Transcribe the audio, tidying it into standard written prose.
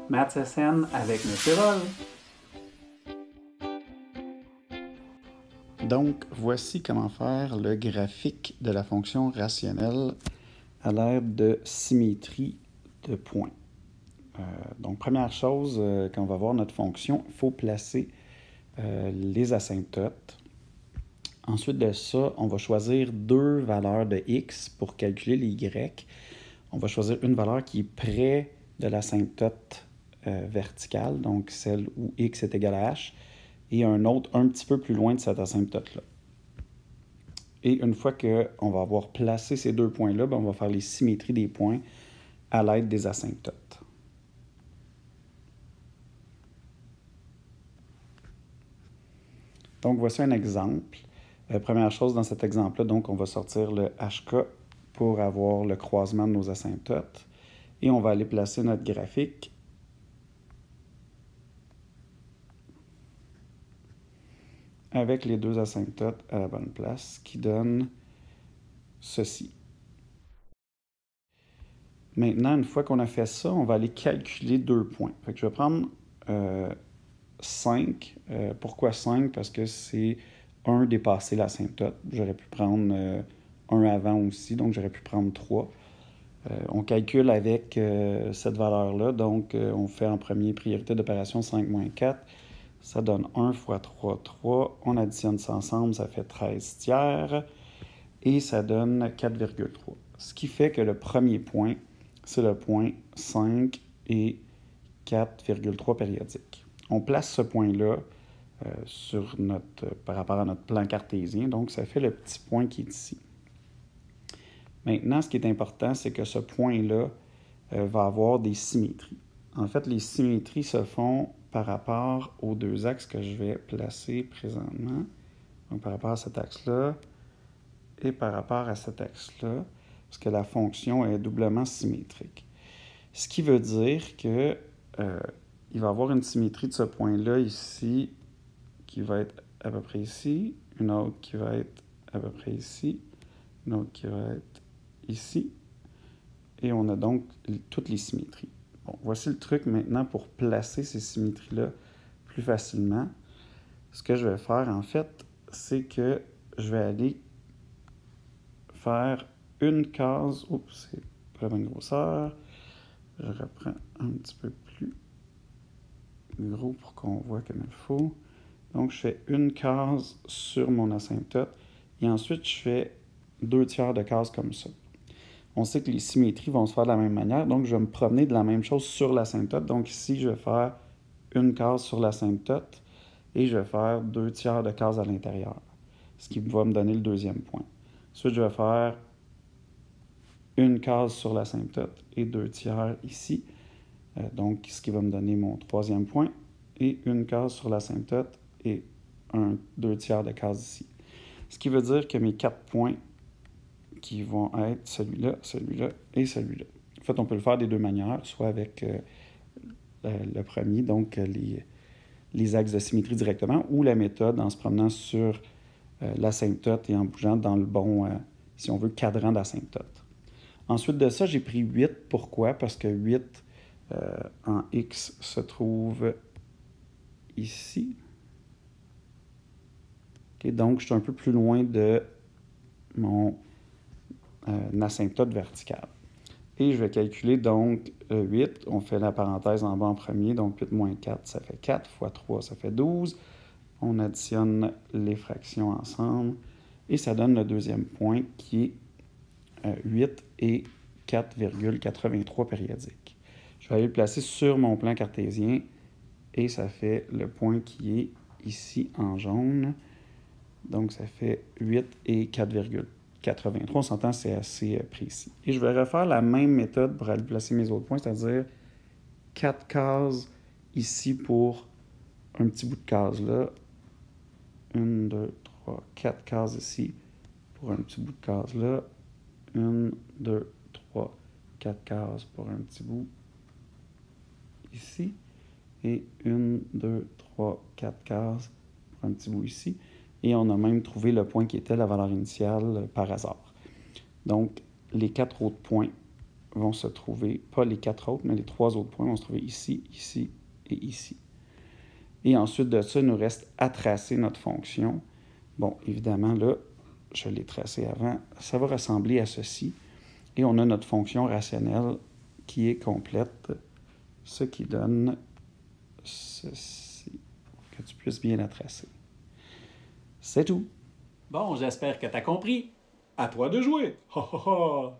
Maths SN avec M. Roll. Donc, voici comment faire le graphique de la fonction rationnelle à l'aide de symétrie de points. Donc, première chose, quand on va voir notre fonction, il faut placer les asymptotes. Ensuite de ça, on va choisir deux valeurs de x pour calculer les y. On va choisir une valeur qui est près de l'asymptote verticale, donc celle où x est égal à h, et un autre un petit peu plus loin de cette asymptote-là. Et une fois qu'on va avoir placé ces deux points-là, on va faire les symétries des points à l'aide des asymptotes. Donc, voici un exemple. Première chose dans cet exemple-là, donc on va sortir le HK pour avoir le croisement de nos asymptotes. Et on va aller placer notre graphique avec les deux asymptotes à la bonne place, ce qui donne ceci. Maintenant, une fois qu'on a fait ça, on va aller calculer deux points. Fait que je vais prendre 5. Pourquoi 5? Parce que c'est 1 dépasser l'asymptote. J'aurais pu prendre 1 avant aussi, donc j'aurais pu prendre 3. On calcule avec cette valeur-là, donc on fait en premier priorité d'opération 5 moins 4. Ça donne 1 fois 3, 3. On additionne ça ensemble, ça fait 13 tiers. Et ça donne 4,3. Ce qui fait que le premier point, c'est le point 5 et 4,3 périodiques. On place ce point-là par rapport à notre plan cartésien, donc ça fait le petit point qui est ici. Maintenant, ce qui est important, c'est que ce point-là va avoir des symétries. En fait, les symétries se font par rapport aux deux axes que je vais placer présentement. Donc, par rapport à cet axe-là et par rapport à cet axe-là, parce que la fonction est doublement symétrique. Ce qui veut dire que il va y avoir une symétrie de ce point-là ici, qui va être à peu près ici, une autre qui va être à peu près ici, une autre qui va être ici, et on a donc toutes les symétries. Bon, voici le truc maintenant pour placer ces symétries-là plus facilement. Ce que je vais faire, en fait, c'est que je vais aller faire une case. Oups, c'est pas la bonne grosseur. Je reprends un petit peu plus gros pour qu'on voit comme il faut. Donc, je fais une case sur mon asymptote et ensuite, je fais 2 tiers de case comme ça. On sait que les symétries vont se faire de la même manière, donc je vais me promener de la même chose sur l'asymptote. Donc ici, je vais faire une case sur l'asymptote et je vais faire 2 tiers de case à l'intérieur, ce qui va me donner le deuxième point. Ensuite, je vais faire une case sur l'asymptote et 2 tiers ici, donc ce qui va me donner mon troisième point, et une case sur l'asymptote et 2 tiers de case ici. Ce qui veut dire que mes 4 points qui vont être celui-là, celui-là et celui-là. En fait, on peut le faire des deux manières, soit avec le premier, donc les axes de symétrie directement, ou la méthode en se promenant sur l'asymptote et en bougeant dans le bon, si on veut, cadran d'asymptote. Ensuite de ça, j'ai pris 8. Pourquoi? Parce que 8 en x se trouve ici. Okay, donc, je suis un peu plus loin de mon asymptote verticale. Et je vais calculer donc 8. On fait la parenthèse en bas en premier. Donc 8 moins 4, ça fait 4 fois 3, ça fait 12. On additionne les fractions ensemble. Et ça donne le deuxième point qui est 8 et 4,83 périodiques. Je vais aller le placer sur mon plan cartésien. Et ça fait le point qui est ici en jaune. Donc ça fait 8 et 4,83. On s'entend, c'est assez précis. Et je vais refaire la même méthode pour aller placer mes autres points, c'est-à-dire 4 cases ici pour un petit bout de case là. 1, 2, 3, 4 cases ici pour un petit bout de case là. 1, 2, 3, 4 cases pour un petit bout ici. Et 1, 2, 3, 4 cases pour un petit bout ici. Et on a même trouvé le point qui était la valeur initiale par hasard. Donc, les 4 autres points vont se trouver, pas les 4 autres, mais les 3 autres points vont se trouver ici, ici et ici. Et ensuite de ça, il nous reste à tracer notre fonction. Bon, évidemment, là, je l'ai tracé avant, ça va ressembler à ceci. Et on a notre fonction rationnelle qui est complète, ce qui donne ceci, que tu puisses bien la tracer. C'est tout. Bon, j'espère que tu as compris. À toi de jouer. Ha ha ha!